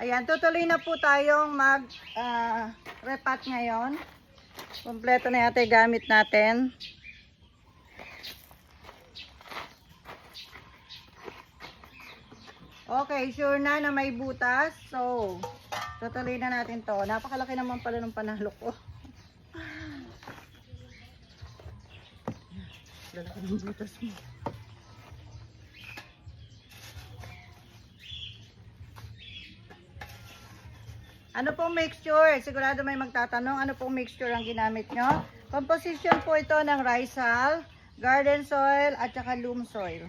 Ayan, tutuloy na po tayong mag-repat ngayon. Kompleto na yata yung gamit natin. Okay, sure na may butas. So, tutuloy na natin to. Napakalaki naman pala ng panalo ko. Lalaki ng butas mo. Ano pong mixture? Sigurado may magtatanong, ano pong mixture ang ginamit nyo? Composition po ito ng rice hull, garden soil, at saka loam soil.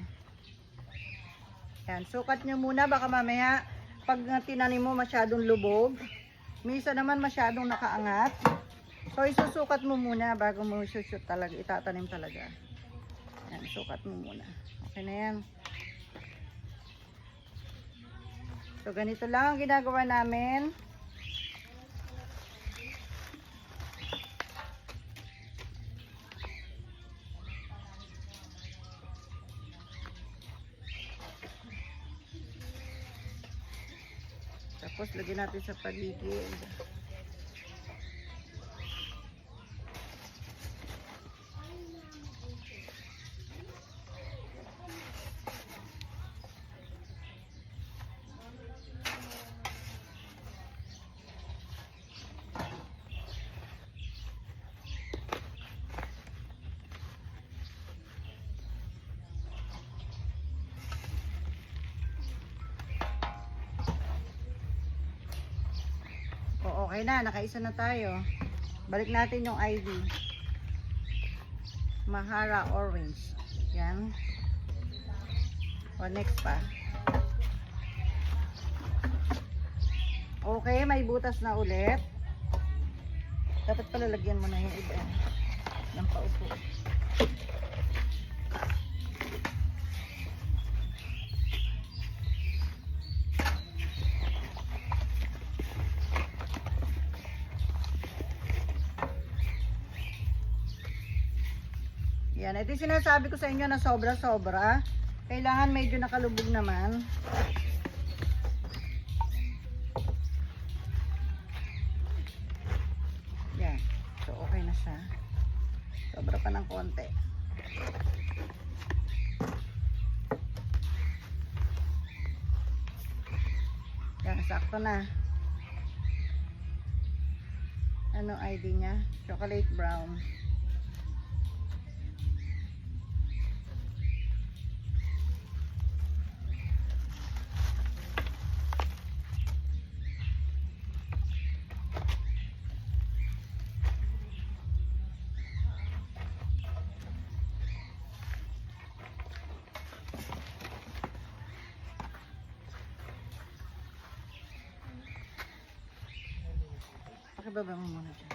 Yan, sukat nyo muna, baka mamaya pag tinanim mo masyadong lubog. Minsan naman masyadong nakaangat. So isusukat mo muna bago mo isushoot talaga, itatanim talaga. Yan, sukat mo muna. Okay na yan. So ganito lang ang ginagawa namin. Tapos lagyan natin sa paligid. Okay na, nakaisa na tayo. Balik natin yung ID. Mahara orange. Yan. O, next pa. Okay, may butas na ulit. Dapat pala lagyan mo na yung iba. Ng paupo. Yan, ito yung sinasabi ko sa inyo na sobra-sobra. Kailangan medyo nakalubog naman. Yan. So, okay na siya. Sobra pa ng konti. Yan, sakto na. Ano ID niya? Chocolate brown. Pakibaba mo muna dyan.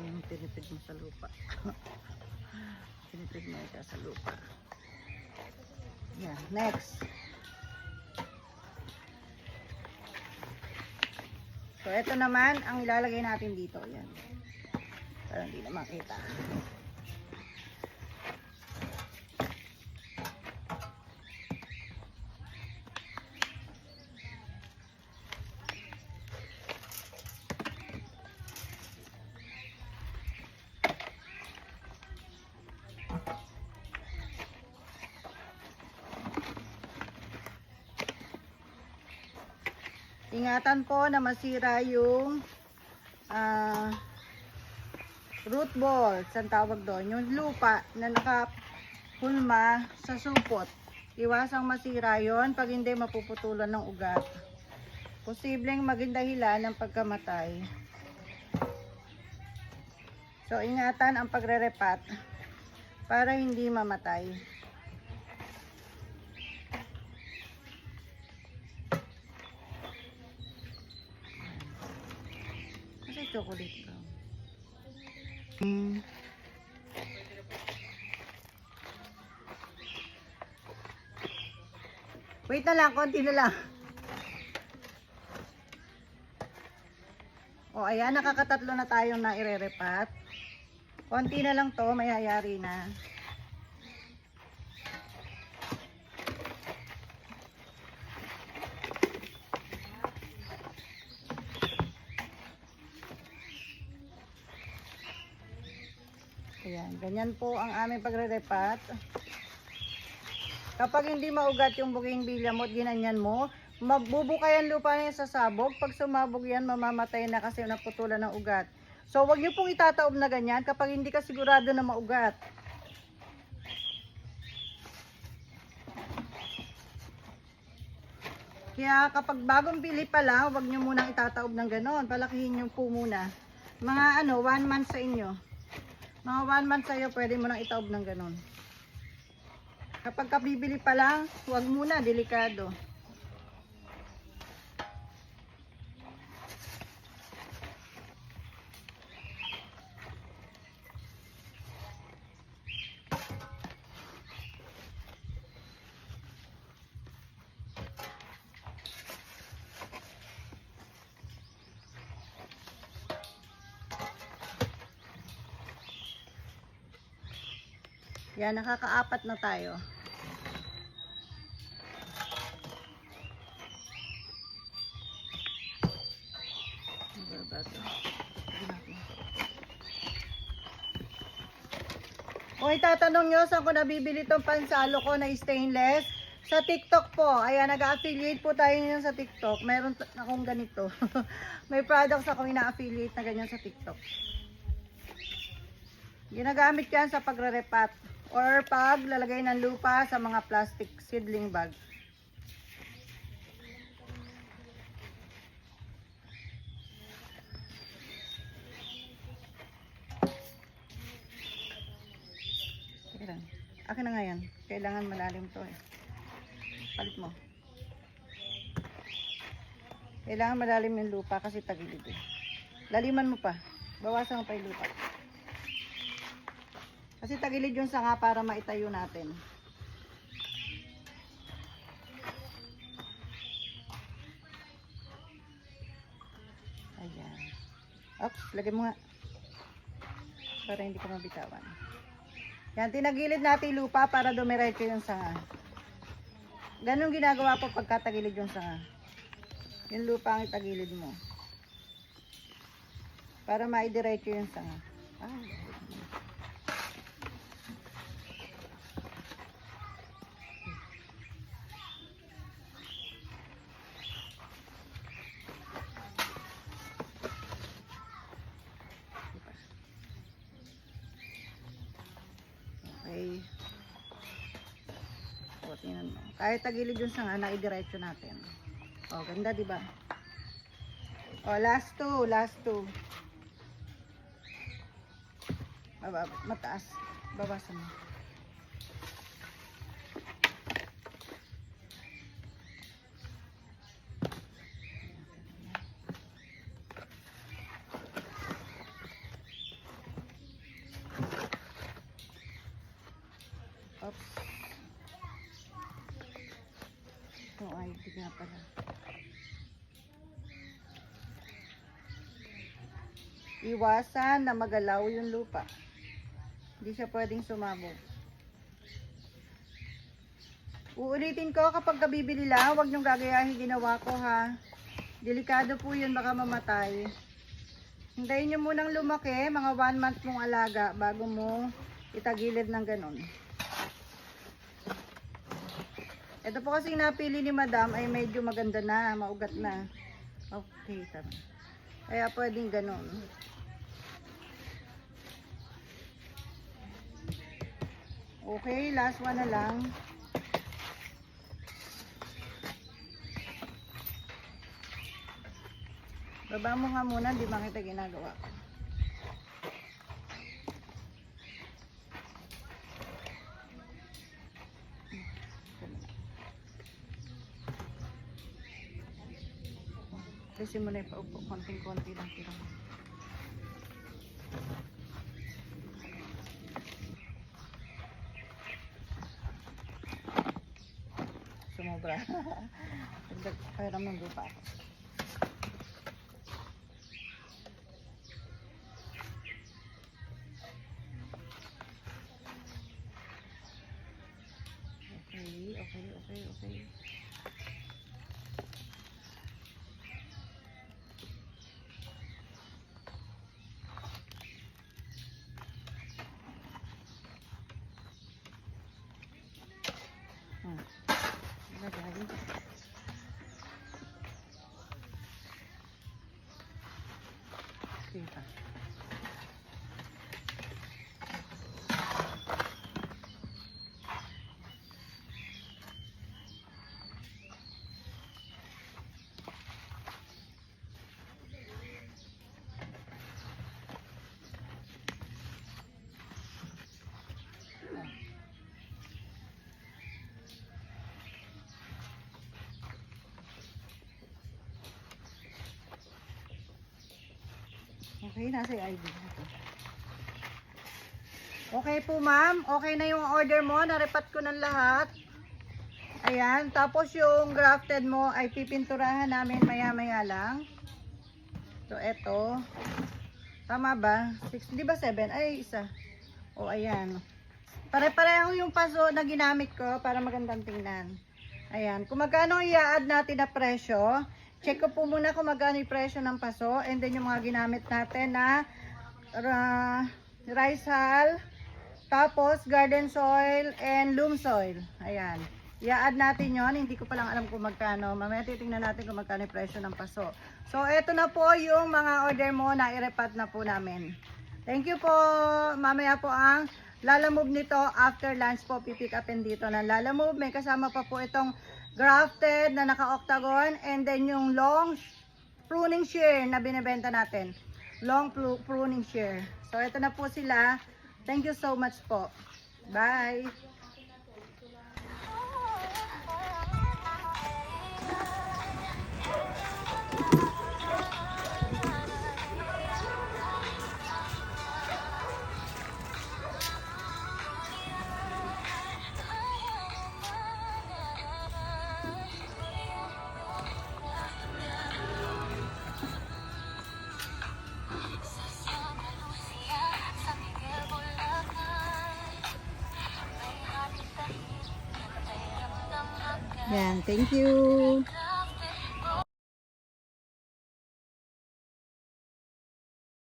Yung tinipid mo sa lupa. Tinipid mo ito sa lupa. Yeah, next. So, ito naman ang ilalagay natin dito. Yan. Para hindi na makita. Ingatan po na masira yung root balls, ang tawag doon. Yung lupa na nakapulma sa supot. Iwasang masira yon pag hindi mapuputulan ng ugat. Posibleng maging dahilan ng pagkamatay. So, ingatan ang pagre-repat para hindi mamatay. Chocolate brown. Wait na lang, konti na lang. O, ayan, nakakatatlo na tayong na irerepat. Konti na lang to, mayayari na. Ayan, ganyan po ang aming pagre-repat. Kapag hindi maugat yung buging bilya mo at ginanyan mo, mabubukayan lupa niya sa sabog. Pag sumabog yan, mamamatay na kasi naputulan ng ugat. So, wag niyo pong itataob na ganyan kapag hindi ka sigurado na maugat. Kaya kapag bagong bili pa lang, wag niyo munang itataob ng ganon. Palakihin niyo po muna. Mga 1 month sa inyo. Mga 1 month sa'yo, pwede mo nang itaob ng ganon. Kapag kabibili pa lang, wag muna, delikado. Yan, nakakaapat na tayo. Kung itatanong nyo saan ko nabibili itong pansalo ko na stainless, sa TikTok po. Ayan, nag-affiliate po tayo ngayon sa TikTok. Meron akong ganito. May products akong ina-affiliate na ganyan sa TikTok. Ginagamit yan sa pagre-repat or pag lalagay ng lupa sa mga plastic seedling bag. Akin na nga yan. Kailangan malalim to eh. Palit mo. Kailangan malalim yung lupa kasi tagilid eh. Laliman mo pa. Bawasan mo pa yung lupa. Kasi tagilid yung sanga para maitayo natin. Ayan. Oops, lagay mo nga. Para hindi ka mabitawan. Yan, tinagilid natin yung lupa para dumiretso yung sanga. Ganun ginagawa po pagkatagilid yung sanga. Yung lupa ang itagilid mo. Para maidiretso yung sanga. Okay. O, tingnan mo. Kahit tagilid yung sanga, naidiretso natin. O, ganda, diba? O, last two. Baba, mataas. Babasan mo. Oops. Ay, hindi nga pala. Iwasan na magalaw yung lupa. Hindi siya pwedeng sumabog. Uulitin ko kapag kabibili lang, huwag niyong gagayahin ginawa ko ha. Delikado po yun, baka mamatay. Hintayin niyo munang lumaki, mga 1 month mong alaga bago mo itagilid ng ganun. Ito po kasi napili ni Madam ay medyo maganda na, maugat na. Okay, tama. Kaya pwedeng ganun. Okay, last one na lang. Baba mo nga muna, di ba kita ginagawa ko. Kasi mo na ipaupo, konting-konti lang tira mo. Sumobra sobra. Dagdag pera ng lupa ako. Okay. Lagay. Kita. Okay, nasa yung ID natin. Okay po ma'am, okay na yung order mo, narepat ko ng lahat. Ayan, tapos yung grafted mo ay pipinturahan namin maya-maya lang. So, eto. Tama ba? 6, di ba 7? Ay, isa. O, ayan. Pare-pareho yung paso na ginamit ko para magandang tingnan. Ayan, kung magkano i-add natin na presyo, check ko po muna kung magkano yung presyo ng paso, and then yung mga ginamit natin na rice hull, tapos garden soil and loam soil. Ayan, i-add natin yon. Hindi ko pa lang alam kung magkano. Mamaya titingnan natin kung magkano yung presyo ng paso. So eto na po yung mga order mo na i-repat na po namin. Thank you po. Mamaya po ang Lalamove nito after lunch po, pipick upin dito ng Lalamove. May kasama pa po itong grafted na naka-octagon, and then yung long pruning shear na binibenta natin. Long pruning shear. So ito na po sila. Thank you so much po. Bye! Yan, thank you.